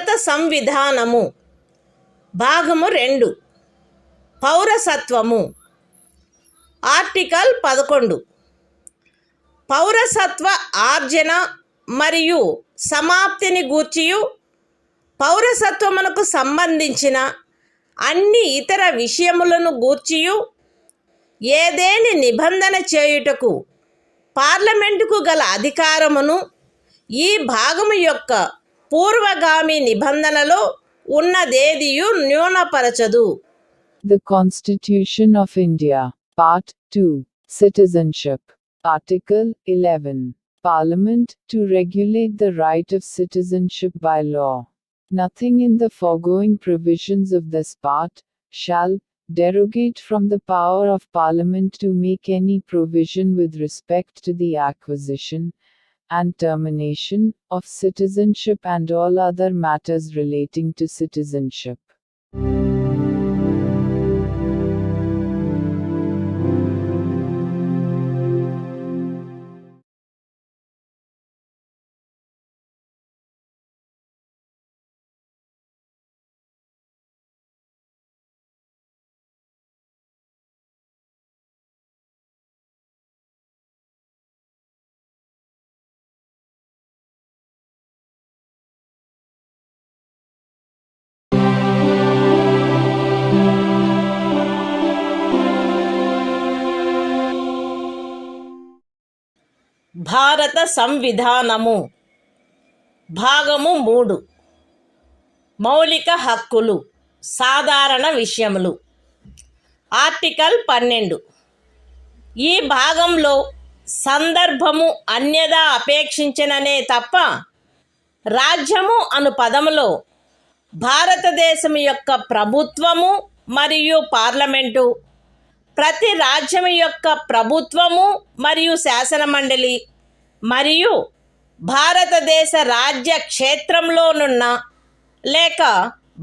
భారత సంవిధానము భాగము 2 పౌరసత్వము. ఆర్టికల్ 11 పౌరసత్వ ఆర్జన మరియు సమాప్తిని గూర్చియు పౌరసత్వమునకు సంబంధించిన అన్ని ఇతర విషయములను గూర్చియు ఏదేని నిబంధన చేయుటకు పార్లమెంటుకు గల అధికారమును ఈ భాగము యొక్క పూర్వగామి నిబంధనలో ఉన్నదేదియు న్యూనపరచదు. The Constitution of India, Part 2, Citizenship. Article 11. Parliament to regulate the right of citizenship by law. Nothing in the foregoing provisions of this part shall derogate from the power of Parliament to make any provision with respect to the acquisition and termination of citizenship and all other matters relating to citizenship. భారత సంవిధానము భాగము 3 మౌలిక హక్కులు సాధారణ విషయములు. Article 12 ఈ భాగంలో సందర్భము అన్యదా అపేక్షించిననే తప్ప రాజ్యము అను పదములో భారతదేశం యొక్క ప్రభుత్వము మరియు పార్లమెంటు, ప్రతి రాజ్యం యొక్క ప్రభుత్వము మరియు శాసనమండలి మరియు భారతదేశ రాజ్య క్షేత్రంలోనున్న లేక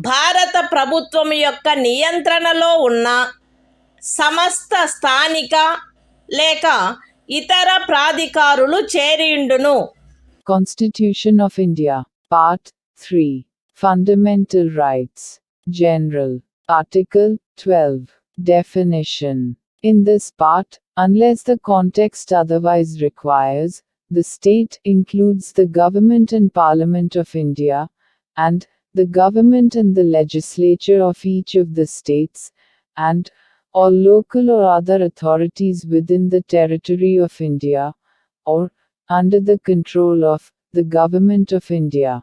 భారత ప్రభుత్వం యొక్క నియంత్రణలో ఉన్న సమస్త స్థానిక లేక ఇతర ప్రాధికారులు చేరియుండును. Constitution of India, Part 3, Fundamental Rights, General. Article 12. Definition. In this part, unless the context otherwise requires, the state includes the government and Parliament of India, and the government and the legislature of each of the states, and all local or other authorities within the territory of India, or under the control of the Government of India.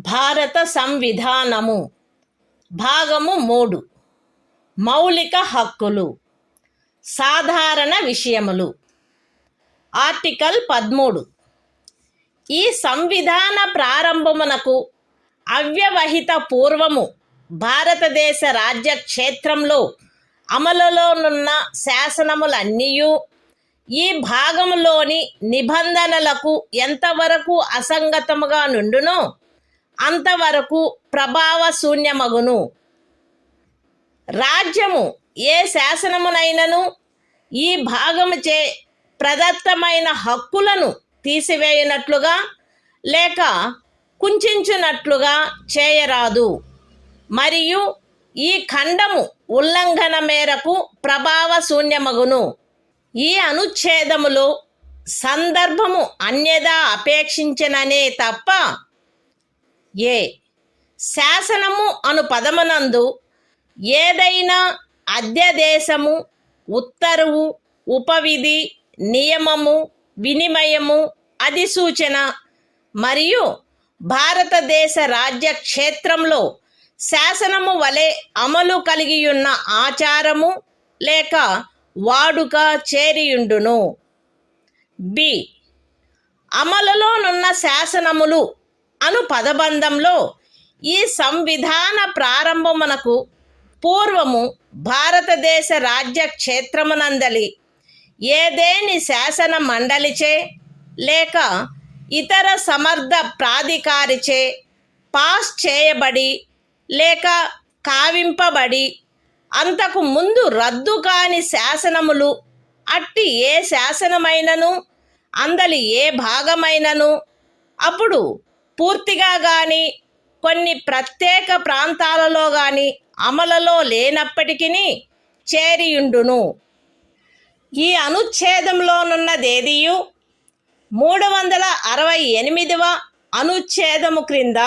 భారత సంవిధానము భాగము 3 మౌలిక హక్కులు సాధారణ విషయములు. Article 13 ఈ సంవిధాన ప్రారంభమునకు అవ్యవహిత పూర్వము భారతదేశ రాజ్య క్షేత్రంలో అమలులోనున్న శాసనములన్నీయు ఈ భాగములోని నిబంధనలకు ఎంతవరకు అసంగతముగా నుండునో అంతవరకు ప్రభావశూన్యమగును. రాజ్యము ఏ శాసనమునైనను ఈ భాగముచే ప్రదత్తమైన హక్కులను తీసివేయునట్లుగా లేక కుంచునట్లుగా చేయరాదు, మరియు ఈ ఖండము ఉల్లంఘన మేరకు ప్రభావశూన్యమగును. ఈ అనుచ్ఛేదములో సందర్భము అన్యదా అపేక్షించిననే తప్ప ఏ శాసనము అను పదమునందు ఏదైనా అధ్యదేశము, ఉత్తర్వు, ఉపవిధి, నియమము, వినిమయము, అధిసూచన మరియు భారతదేశ రాజ్య క్షేత్రంలో శాసనము వలె అమలు కలిగియున్న ఆచారము లేక వాడుక చేరియుండును. బి. అమలులోనున్న శాసనములు అను పదబంధంలో ఈ సంవిధాన ప్రారంభమునకు పూర్వము భారతదేశ రాజ్య క్షేత్రమునందలి ఏదేని శాసన మండలిచే లేక ఇతర సమర్థ ప్రాధికారిచే పాస్ చేయబడి లేక కావింపబడి అంతకు ముందు రద్దు కాని శాసనములు అట్టి ఏ శాసనమైనను అందలి ఏ భాగమైనను అప్పుడు పూర్తిగా గాని కొన్ని ప్రత్యేక ప్రాంతాలలో గాని అమలులో లేనప్పటికీ చేరియుండును. ఈ అనుచ్ఛేదంలోనున్నదేదియు 368వ అనుచ్ఛేదము క్రింద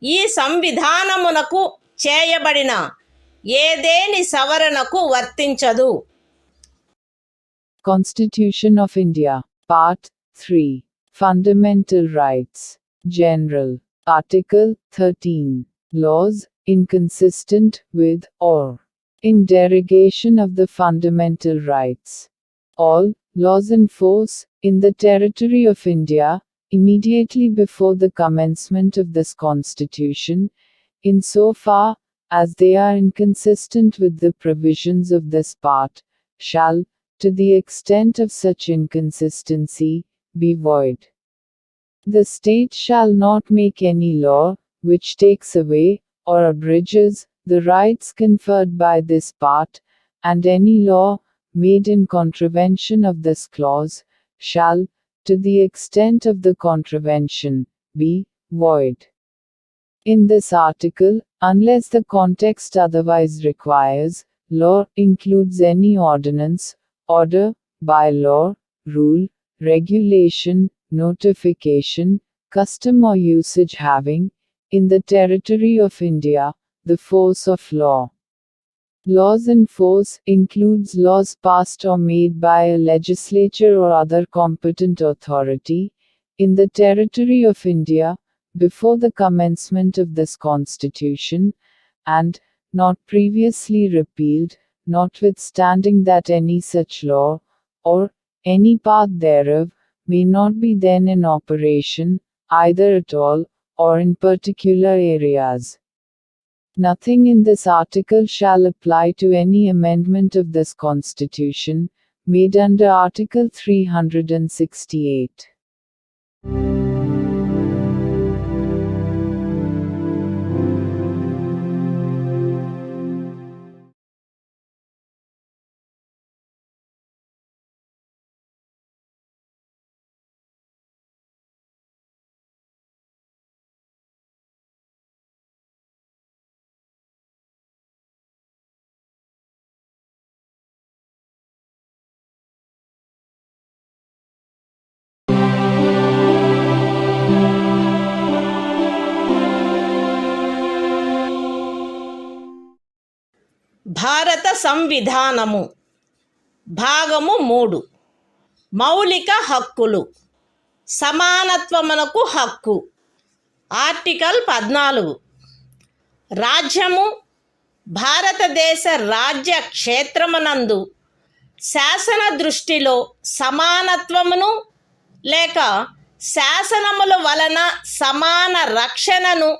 ఈ సంవిధానమునకు చేయబడిన ఏదేని సవరణకు వర్తించదు. Constitution of India, Part 3, Fundamental Rights, General, Article 13, Laws inconsistent with or in derogation of the fundamental rights. All laws in force in the territory of India immediately before the commencement of this Constitution, in so far as they are inconsistent with the provisions of this part, shall, to the extent of such inconsistency, be void. The state shall not make any law which takes away or abridges the rights conferred by this part, and any law made in contravention of this clause shall, to the extent of the contravention, be void. In this article, unless the context otherwise requires, law includes any ordinance, order, bylaw, rule, regulation, notification, custom or usage having, in the territory of India, the force of law. Laws in force includes laws passed or made by a legislature or other competent authority, in the territory of India, before the commencement of this Constitution, and, not previously repealed, notwithstanding that any such law, or any part thereof, may not be then in operation, either at all, or in particular areas. Nothing in this article shall apply to any amendment of this Constitution, made under Article 368. భారత సంవిధానము భాగము 3 మౌలిక హక్కులు సమానత్వమునకు హక్కు. Article 14 రాజ్యము భారతదేశ రాజ్య క్షేత్రమునందు శాసన దృష్టిలో సమానత్వమును లేక శాసనముల వలన సమాన రక్షణను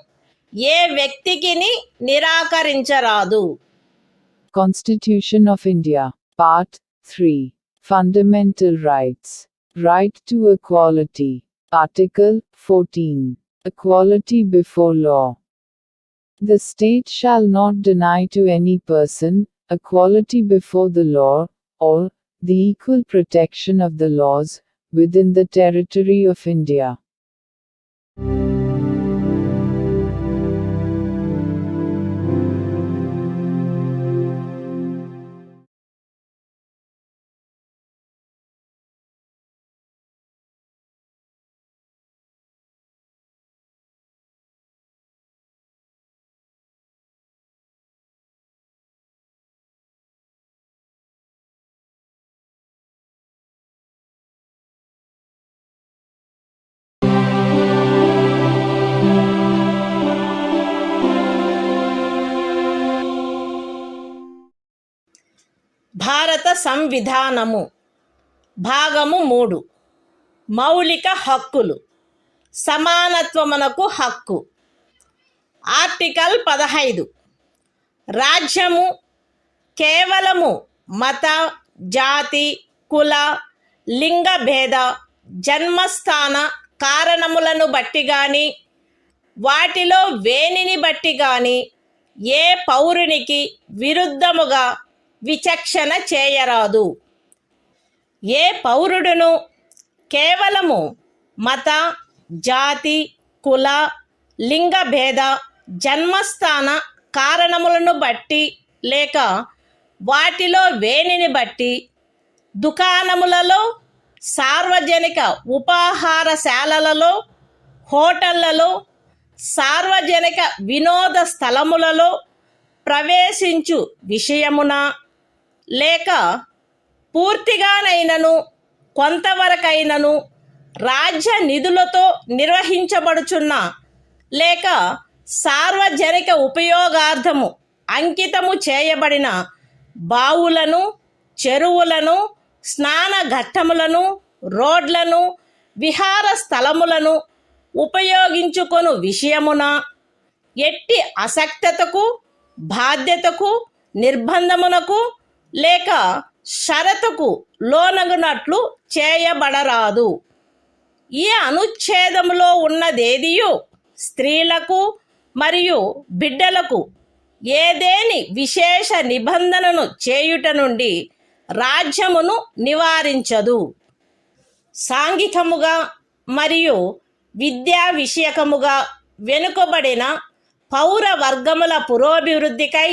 ఏ వ్యక్తికిని నిరాకరించరాదు. Constitution of India, Part 3, Fundamental Rights, Right to Equality, Article 14, Equality before law. The state shall not deny to any person equality before the law, or the equal protection of the laws within the territory of India. సంవిధానము. భాగము 3. మౌలిక హక్కులు. సమానత్వమునకు హక్కు. Article 15. రాజ్యము కేవలము మత, జాతి, కుల, లింగ భేద, జన్మస్థాన కారణములను బట్టి గాని వాటిలో వేనిని బట్టి గాని ఏ పౌరునికి విరుద్ధముగా విచక్షణ చేయరాదు. ఏ పౌరుడును కేవలము మత, జాతి, కుల, లింగ భేద, జన్మస్థాన కారణములను బట్టి లేక వాటిలో వేనిని బట్టి దుకాణములలో, సార్వజనిక ఉపాహారశాలలలో, హోటళ్లలో, సార్వజనిక వినోద స్థలములలో ప్రవేశించు విషయమున లేక పూర్తిగానైనను కొంతవరకైనను రాజ్య నిధులతో నిర్వహించబడుచున్న లేక సార్వజనిక ఉపయోగార్థము అంకితము చేయబడిన బావులను, చెరువులను, స్నాన ఘట్టములను, రోడ్లను, విహార స్థలములను ఉపయోగించుకొను విషయమున ఎట్టి అసక్తతకు, బాధ్యతకు, నిర్బంధమునకు లేక షరతుకు లోనగునట్లు చేయబడరాదు. ఈ అనుచ్ఛేదములో ఉన్నదేదియు స్త్రీలకు మరియు బిడ్డలకు ఏదేని విశేష నిబంధనను చేయుట నుండి రాజ్యమును నివారించదు. సాంఘికముగా మరియు విద్యా విషయకముగా వెనుకబడిన పౌర వర్గముల పురోభివృద్ధికై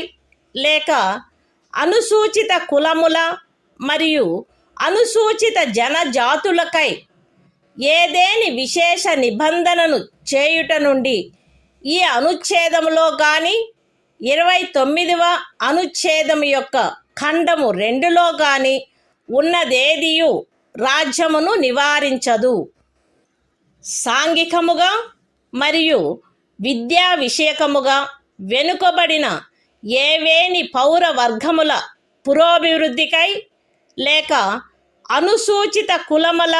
లేక అనుసూచిత కులముల మరియు అనుసూచిత జనజాతులకై ఏదేని విశేష నిబంధనను చేయుట నుండి ఈ అనుచ్ఛేదములో గాని 29వ అనుచ్ఛేదము యొక్క ఖండము 2లో గాని ఉన్నదేదియు రాజ్యమును నివారించదు. సాంఘికముగా మరియు విద్యా విషయకముగా వెనుకబడిన ఏవేని పౌర వర్గముల పురోభివృద్ధికై లేక అనుసూచిత కులముల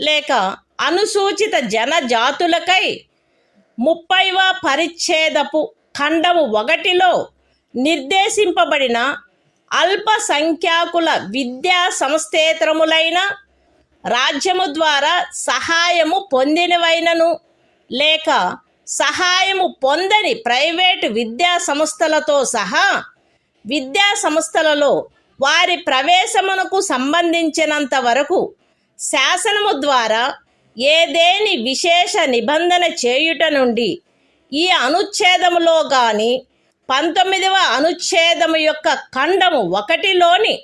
లేక అనుసూచిత జనజాతులకై 30వ పరిచ్ఛేదపు ఖండము 1లో నిర్దేశింపబడిన అల్పసంఖ్యాకుల విద్యా సంస్థేతరములైన రాజ్యము ద్వారా సహాయము పొందినవైనను లేక సహాయము పొందని ప్రైవేటు విద్యా సంస్థలతో సహా విద్యా సంస్థలలో వారి ప్రవేశమునకు సంబంధించినంత వరకు శాసనము ద్వారా ఏదేని విశేష నిబంధన చేయుట నుండి ఈ అనుచ్ఛేదములో గాని 19వ అనుచ్ఛేదము యొక్క ఖండము 1లోని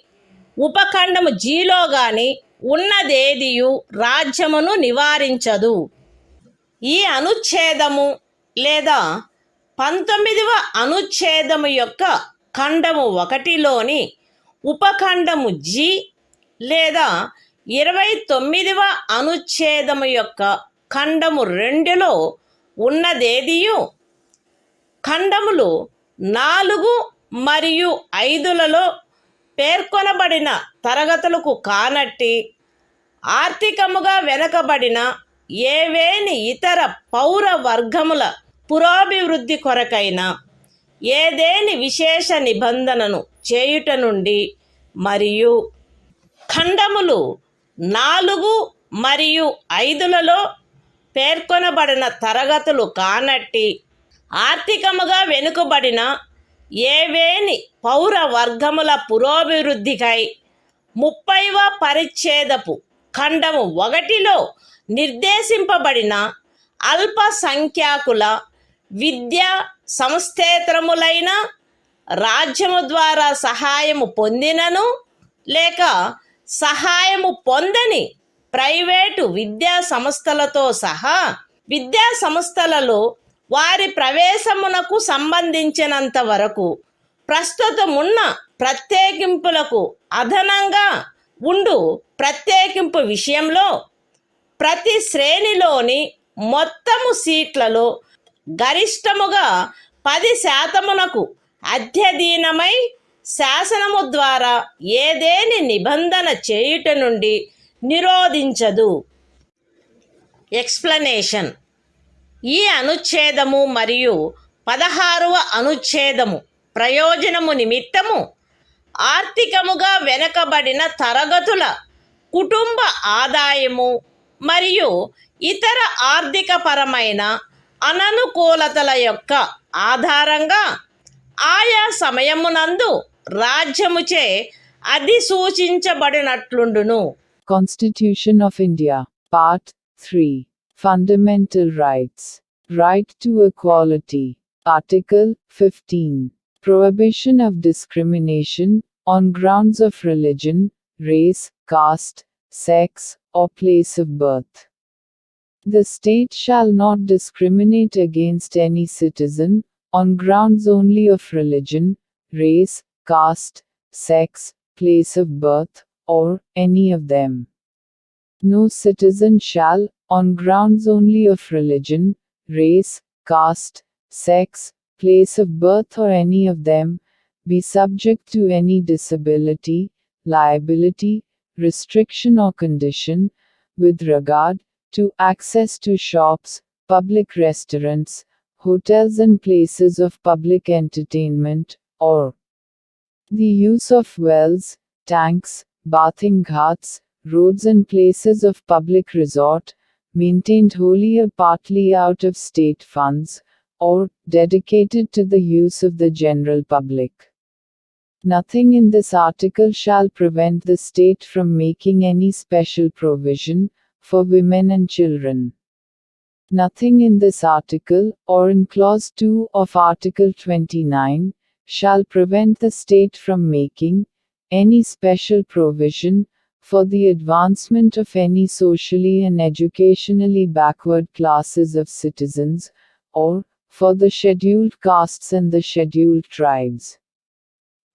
ఉపఖండము జీలో గాని ఉన్నదేదియు రాజ్యమును నివారించదు. ఈ అనుచ్ఛేదము లేదా 19వ అనుచ్ఛేదము యొక్క ఖండము 1లోని ఉపఖండము జి లేదా 29వ అనుచ్ఛేదము యొక్క ఖండము 2లో ఉన్నదేదియు ఖండములు 4 మరియు 5లలో పేర్కొనబడిన తరగతులకు కానట్టి ఆర్థికముగా వెనకబడిన ఏవేని ఇతర పౌర వర్గముల పురోభివృద్ధి కొరకైన ఏదేని విశేష నిబంధనను చేయుట నుండి మరియు ఖండములు 4 మరియు 5లలో పేర్కొనబడిన తరగతులు కానట్టి ఆర్థికముగా వెనుకబడిన ఏవేని పౌర వర్గముల పురోభివృద్ధికై 30వ పరిచ్ఛేదపు ఖండము 1లో నిర్దేశింపబడిన అల్పసంఖ్యాకుల విద్యా సంస్థేతరములైన రాజ్యము ద్వారా సహాయము పొందినను లేక సహాయము పొందని ప్రైవేటు విద్యా సంస్థలతో సహా విద్యా సంస్థలలో వారి ప్రవేశమునకు సంబంధించినంత వరకు ప్రస్తుతమున్న ప్రత్యేకింపులకు అదనంగా ఉండు ప్రత్యేకింపు విషయంలో ప్రతి శ్రేణిలోని మొత్తము సీట్లలో గరిష్టముగా 10% అధ్యధీనమై శాసనము ద్వారా ఏదేని నిబంధన చేయుట నుండి నిరోధించదు. ఎక్స్ప్లనేషన్. ఈ అనుచ్ఛేదము మరియు 16వ అనుచ్ఛేదము ప్రయోజనము నిమిత్తము ఆర్థికముగా వెనుకబడిన తరగతుల కుటుంబ ఆదాయము మరియు ఇతర ఆర్థికపరమైన అననుకూలతల యొక్క ఆధారంగా ఆయా సమయమునందు రాజ్యముచే అధిసూచించబడినట్లుండును. Constitution of India, Part 3. Fundamental Rights. Right to Equality. Article 15. Prohibition of discrimination on grounds of religion, race, caste, sex, or place of birth. The state shall not discriminate against any citizen on grounds only of religion, race, caste, sex, place of birth, or any of them. No citizen shall, on grounds only of religion, race, caste, sex, place of birth, or any of them, be subject to any disability, liability, restriction, or condition, with regard to access to shops, public restaurants, hotels, and places of public entertainment, or the use of wells, tanks, bathing ghats, roads, and places of public resort, maintained wholly or partly out of state funds, or dedicated to the use of the general public. Nothing in this article shall prevent the state from making any special provision for women and children. Nothing in this article, or in Clause 2 of Article 29, shall prevent the state from making any special provision for the advancement of any socially and educationally backward classes of citizens, or for the scheduled castes and the scheduled tribes.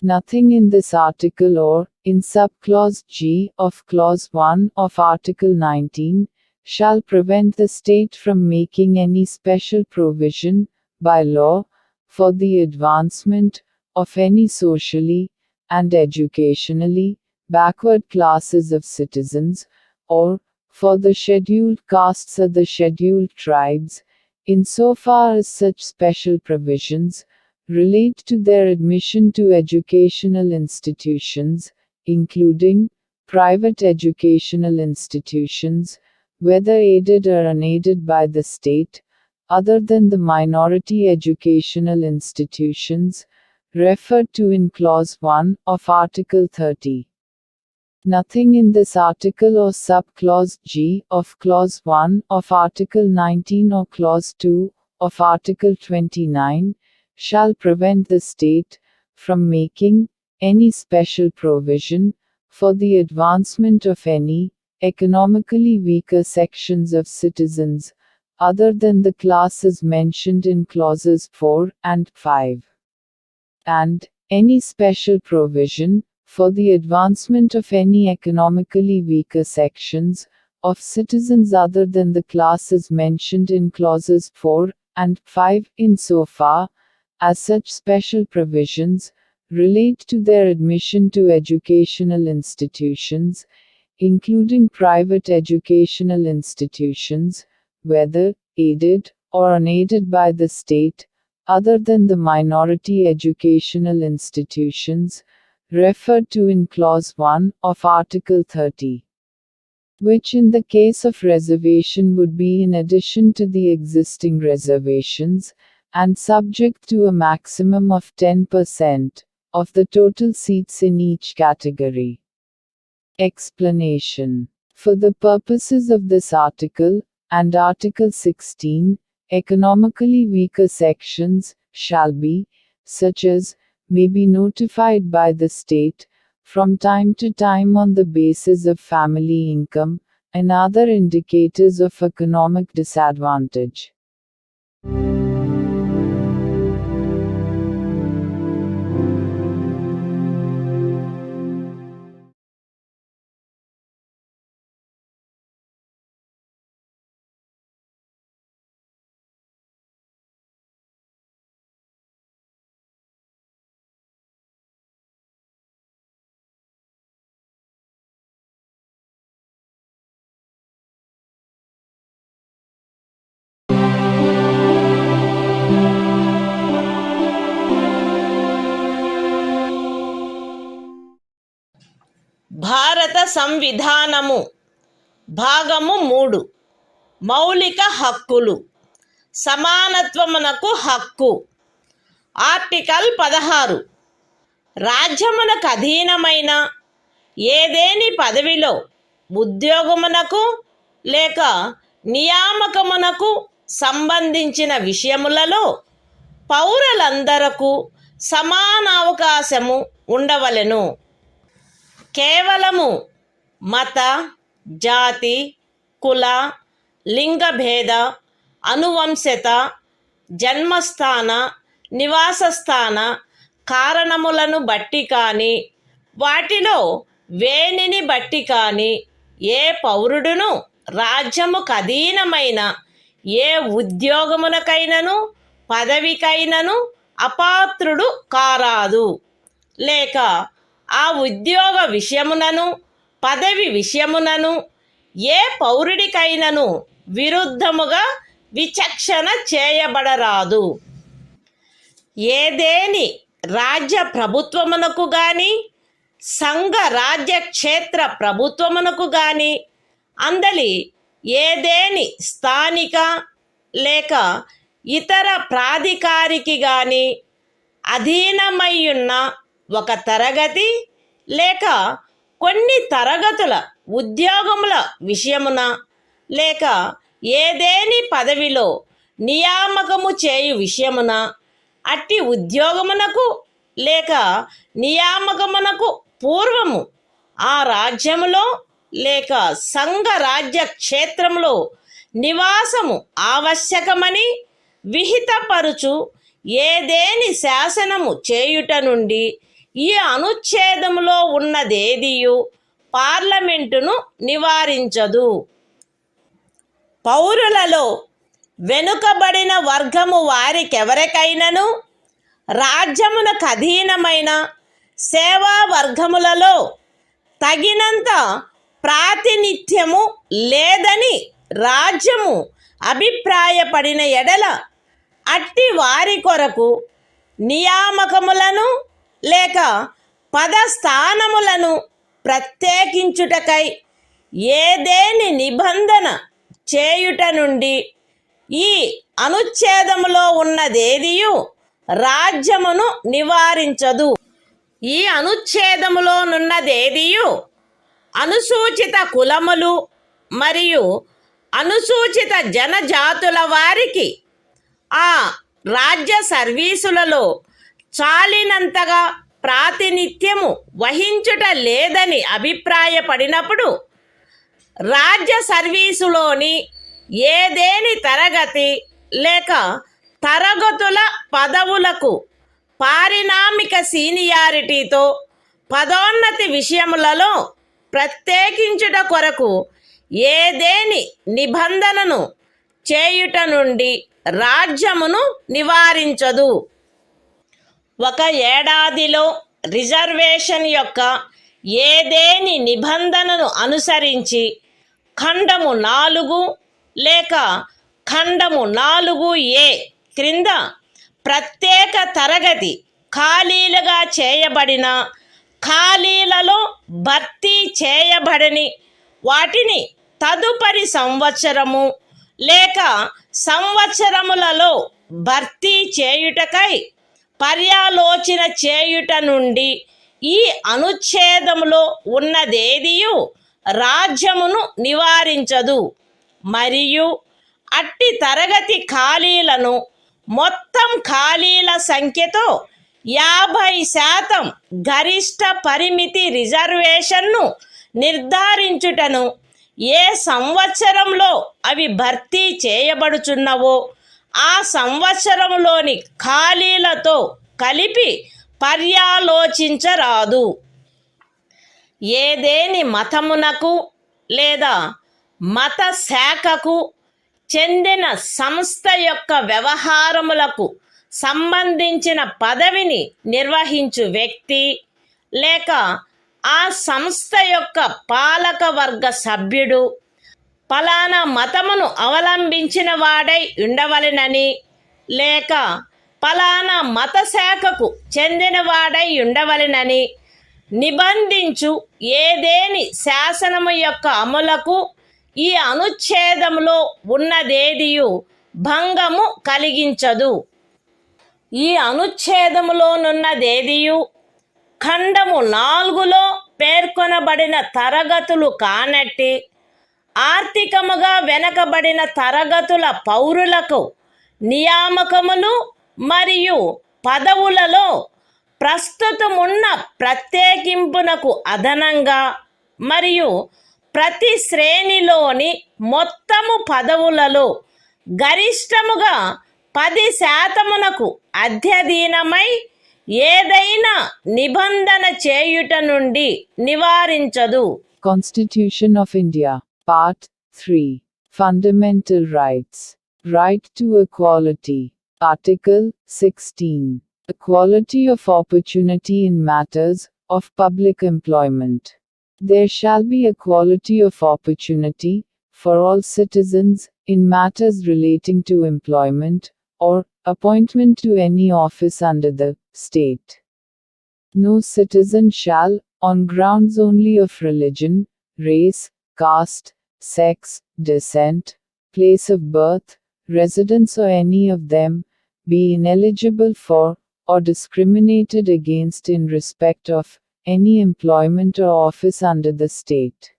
Nothing in this article or in subclause G of Clause 1 of Article 19 shall prevent the state from making any special provision, by law, for the advancement of any socially and educationally backward classes of citizens, or for the scheduled castes or the scheduled tribes, insofar as such special provisions relate to their admission to educational institutions, including private educational institutions, whether aided or unaided by the state, other than the minority educational institutions referred to in Clause 1 of Article 30. Nothing in this article or subclause G of Clause 1 of Article 19 or Clause 2 of Article 29 shall prevent the state from making any special provision for the advancement of any economically weaker sections of citizens, other than the classes mentioned in Clauses 4 and 5. And any special provision for the advancement of any economically weaker sections of citizens other than the classes mentioned in Clauses 4 and 5, insofar as such special provisions relate to their admission to educational institutions, including private educational institutions, whether aided or unaided by the state, other than the minority educational institutions referred to in Clause 1 of Article 30, which in the case of reservation would be in addition to the existing reservations, and subject to a maximum of 10% of the total seats in each category. Explanation. For the purposes of this article, and Article 16, economically weaker sections shall be, such as may be notified by the state from time to time on the basis of family income and other indicators of economic disadvantage. భారత సంవిధానము భాగము 3 మౌలిక హక్కులు సమానత్వమునకు హక్కు. Article 16 రాజ్యమునకు అధీనమైన ఏదేని పదవిలో ఉద్యోగమునకు లేక నియామకమునకు సంబంధించిన విషయములలో పౌరులందరకు సమాన అవకాశము ఉండవలెను. కేవలము మత, జాతి, కుల, లింగభేద, అనువంశత, జన్మస్థాన, నివాసస్థాన కారణములను బట్టి కానీ వాటిలో వేనిని బట్టి కానీ ఏ పౌరుడును రాజ్యముకు అధీనమైన ఏ ఉద్యోగమునకైనను పదవికైనను అపాత్రుడు కారాదు. లేక ఆ ఉద్యోగ విషయమునను పదవి విషయమునను ఏ పౌరుడికైనను విరుద్ధముగా విచక్షణ చేయబడరాదు. ఏదేని రాజ్య ప్రభుత్వమునకు గాని సంఘ రాజ్య క్షేత్ర ప్రభుత్వమునకు గాని అందలి ఏదేని స్థానిక లేక ఇతర ప్రాధికారికి గాని అధీనమయ్యున్న ఒక తరగతి లేక కొన్ని తరగతుల ఉద్యోగముల విషయమున లేక ఏదేని పదవిలో నియామకము చేయు విషయమున అట్టి ఉద్యోగమునకు లేక నియామకమునకు పూర్వము ఆ రాజ్యములో లేక సంఘ రాజ్య క్షేత్రములో నివాసము ఆవశ్యకమని విహితపరుచు ఏదేని శాసనము చేయుట నుండి ఈ అనుచ్ఛేదములో ఉన్నదేదియు పార్లమెంటును నివారించదు. పౌరులలో వెనుకబడిన వర్గము వారికెవరికైనను రాజ్యమునకు అధీనమైన సేవా వర్గములలో తగినంత ప్రాతినిధ్యము లేదని రాజ్యము అభిప్రాయపడిన ఎడల అట్టి వారి కొరకు నియామకములను లేక పదస్థానములను ప్రత్యేకించుటకై ఏదేని నిబంధన చేయుట నుండి ఈ అనుచ్ఛేదములో ఉన్నదేదియు రాజ్యమును నివారించదు. ఈ అనుచ్ఛేదములోనున్నదేదియు అనుసూచిత కులములు మరియు అనుసూచిత జనజాతుల వారికి ఆ రాజ్య సర్వీసులలో చాలినంతగా ప్రాతినిధ్యము వహించుట లేదని అభిప్రాయపడినప్పుడు రాజ్య సర్వీసులోని ఏదేని తరగతి లేక తరగతుల పదవులకు పారిణామిక సీనియారిటీతో పదోన్నతి విషయములలో ప్రత్యేకించుట కొరకు ఏదేని నిబంధనను చేయుట నుండి రాజ్యమును నివారించదు. ఒక ఏడాదిలో రిజర్వేషన్ యొక్క ఏదేని నిబంధనను అనుసరించి ఖండము 4 లేక ఖండము 4A క్రింద ప్రత్యేక తరగతి ఖాళీలుగా చేయబడిన ఖాళీలలో భర్తీ చేయబడని వాటిని తదుపరి సంవత్సరము లేక సంవత్సరములలో భర్తీ చేయుటకై పర్యాలోచన చేయుట నుండి ఈ అనుచ్ఛేదములో ఉన్నదేదియు రాజ్యమును నివారించదు. మరియు అట్టి తరగతి ఖాళీలను మొత్తం ఖాళీల సంఖ్యతో 50% గరిష్ట పరిమితి రిజర్వేషన్ను నిర్ధారించుటను ఏ సంవత్సరంలో అవి భర్తీ చేయబడుచున్నవో ఆ సంవత్సరంలోని ఖాళీలతో కలిపి పర్యాలోచించరాదు. ఏదేని మతమునకు లేదా మత శాఖకు చెందిన సంస్థ యొక్క వ్యవహారములకు సంబంధించిన పదవిని నిర్వహించు వ్యక్తి లేక ఆ సంస్థ యొక్క పాలక వర్గ సభ్యుడు పలానా మతమును అవలంబించిన వాడై ఉండవలెనని లేక పలానా మత శాఖకు చెందినవాడై ఉండవలెనని నిబంధించు ఏదేని శాసనము యొక్క అమలుకు ఈ అనుచ్ఛేదములో ఉన్నదేదియు భంగము కలిగించదు. ఈ అనుచ్ఛేదములోనున్నదేదియు ఖండము 4లో పేర్కొనబడిన తరగతులు కానట్టి ఆర్థికముగా వెనకబడిన తరగతుల పౌరులకు నియామకములు మరియు పదవులలో ప్రస్తుతమున్న ప్రత్యేకింపునకు అదనంగా మరియు ప్రతి శ్రేణిలోని మొత్తము పదవులలో గరిష్టముగా 10% అధ్యధీనమై ఏదైనా నిబంధన చేయుట నుండి నివారించదు. Constitution of India, Part 3. Fundamental Rights. Right to Equality. Article 16. Equality of opportunity in matters of public employment. There shall be equality of opportunity for all citizens in matters relating to employment or appointment to any office under the state. No citizen shall, on grounds only of religion, race, caste, sex, descent, place of birth, residence or any of them, be ineligible for, or discriminated against in respect of, any employment or office under the state.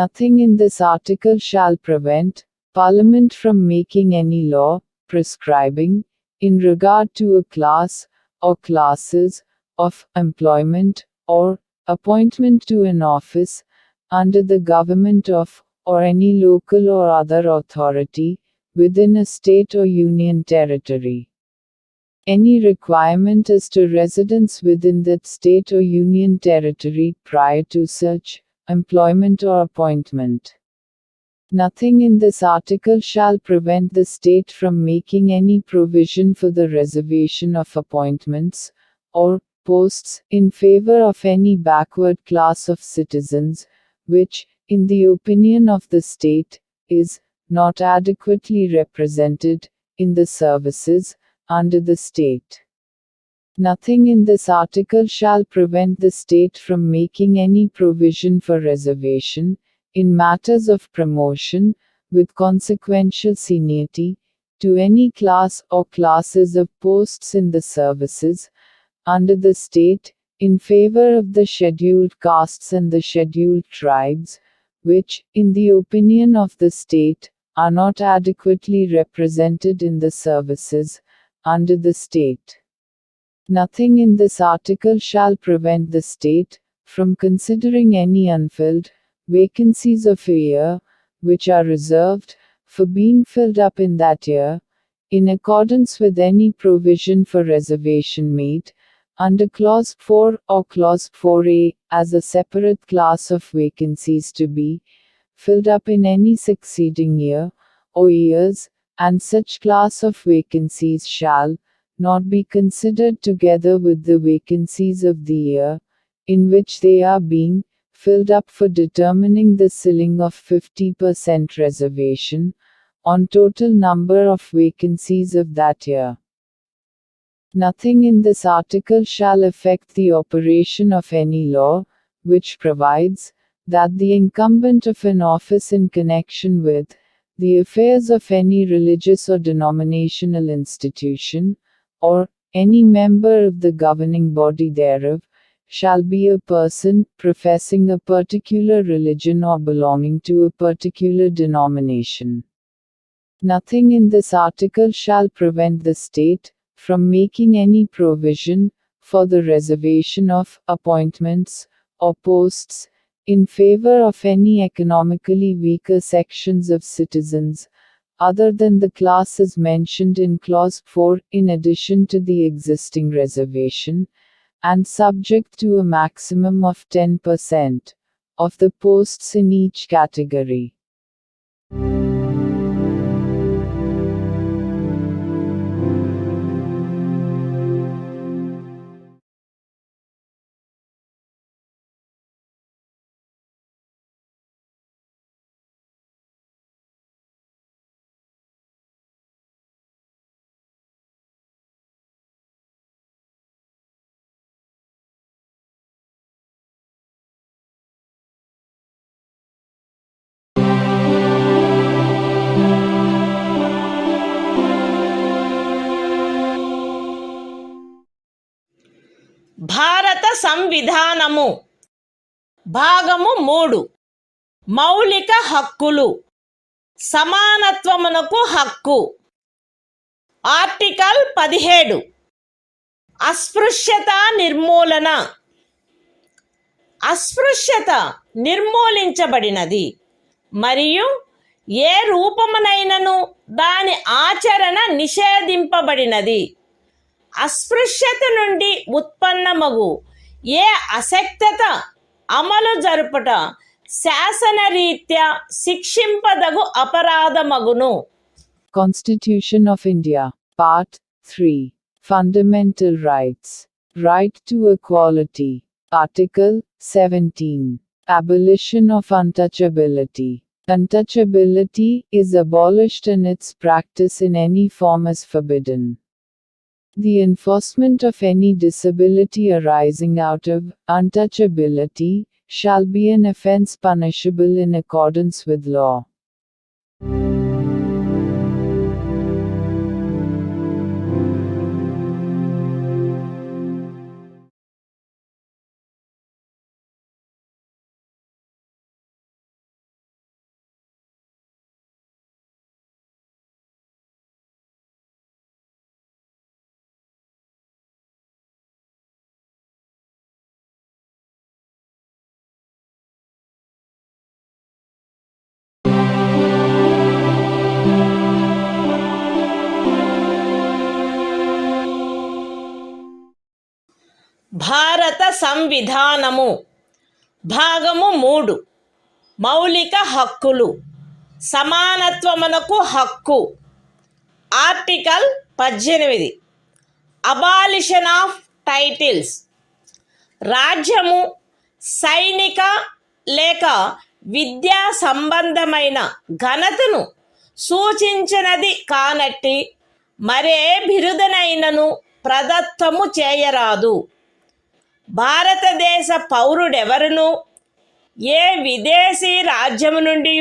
Nothing in this article shall prevent Parliament from making any law, prescribing, in regard to a class, or classes, of employment, or appointment to an office, under the government of, or any local or other authority, within a state or union territory. Any requirement as to residence within that state or union territory prior to such employment or appointment. Nothing in this article shall prevent the state from making any provision for the reservation of appointments, or posts, in favor of any backward class of citizens, which, in the opinion of the state, is not adequately represented in the services under the state. Nothing in this article shall prevent the state from making any provision for reservation, in matters of promotion, with consequential seniority, to any class or classes of posts in the services under the state, in favor of the scheduled castes and the scheduled tribes, which, in the opinion of the state, are not adequately represented in the services under the state. Nothing in this article shall prevent the state from considering any unfilled vacancies of a year, which are reserved for being filled up in that year, in accordance with any provision for reservation made under Clause 4 or Clause 4a, as a separate class of vacancies to be filled up in any succeeding year or years, and such class of vacancies shall not be considered together with the vacancies of the year in which they are being filled up for determining the ceiling of 50% reservation on total number of vacancies of that year. Nothing in this article shall affect the operation of any law, which provides that the incumbent of an office in connection with the affairs of any religious or denominational institution, or any member of the governing body thereof, shall be a person professing a particular religion or belonging to a particular denomination. Nothing in this article shall prevent the state from making any provision for the reservation of appointments or posts in favor of any economically weaker sections of citizens, other than the classes mentioned in Clause 4, in addition to the existing reservation, and subject to a maximum of 10% of the posts in each category. సంవిధానము భాగము 3 మౌలిక హక్కులు సమానత్వమునకు హక్కు article 17 అస్పృశ్యత నిర్మూలన అస్పృశ్యత నిర్మూలించబడినది మరియు ఏ రూపమునైనను దాని ఆచరణ నిషేధింపబడినది. అస్పృశ్యత నుండి ఉత్పన్నమగు ఏ అశక్తత అమలు జరుపుట శాసనరీత్యా శిక్షింపదగు అపరాధమగును. Constitution of India, Part 3. Fundamental Rights. Right to equality. Article 17. Abolition of untouchability. Untouchability is abolished and its practice in any form is forbidden. The enforcement of any disability arising out of untouchability shall be an offence punishable in accordance with law. భారత సంవిధానము భాగము 3 మౌలిక హక్కులు సమానత్వమునకు హక్కు article 18 abolition of titles రాజ్యము సైనిక లేక విద్యా సంబంధమైన ఘనతను సూచించినది కానట్టి మరే బిరుదనైనను ప్రదత్తము చేయరాదు. భారతదేశ పౌరుడెవరును ఏ విదేశీ రాజ్యము నుండి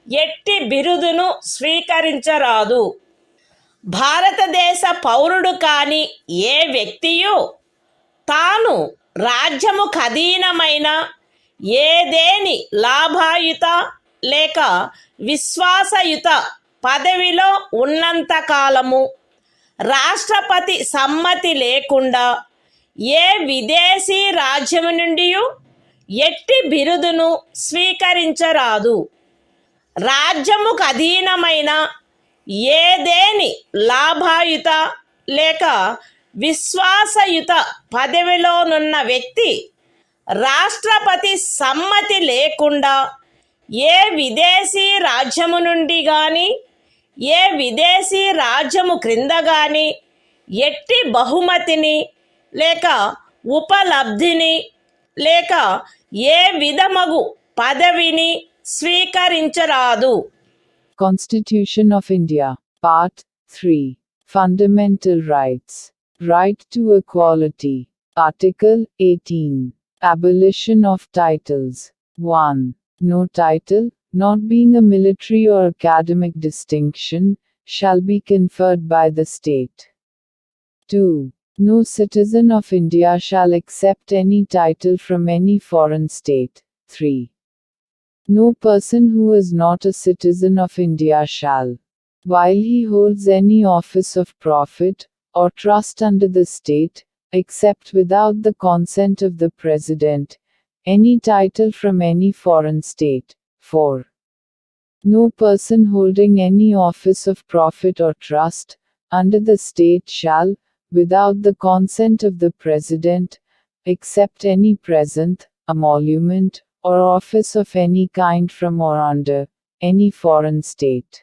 ఎట్టి బిరుదును స్వీకరించరాదు. భారతదేశ పౌరుడు కాని ఏ వ్యక్తియు తాను రాజ్యము ఖదీనమైన ఏదేని లాభాయుత లేక విశ్వాసయుత పదవిలో ఉన్నంతకాలము రాష్ట్రపతి సమ్మతి లేకుండా ఏ విదేశీ రాజ్యము నుండి ఎట్టి బిరుదును స్వీకరించరాదు. రాజ్యముకు అధీనమైన ఏదేని లాభాయుత లేక విశ్వాసయుత పదవిలోనున్న వ్యక్తి రాష్ట్రపతి సమ్మతి లేకుండా ఏ విదేశీ రాజ్యము నుండి కానీ ఏ విదేశీ రాజ్యము క్రింద కానీ ఎట్టి బహుమతిని లేక ఉపలబ్ధిని లేక ఏ విధమగు పదవిని స్వీకరించరాదు. Constitution of India, Part 3. Fundamental Rights. Right to equality. Article 18. Abolition of titles. 1. No title, not being a military or academic distinction, shall be conferred by the state. 2. No citizen of India shall accept any title from any foreign state. 3. No person who is not a citizen of India shall, while he holds any office of profit or trust under the state, accept without the consent of the President, any title from any foreign state. 4. No person holding any office of profit or trust under the state shall, without the consent of the President, accept any present, emolument, or office of any kind from or under any foreign state.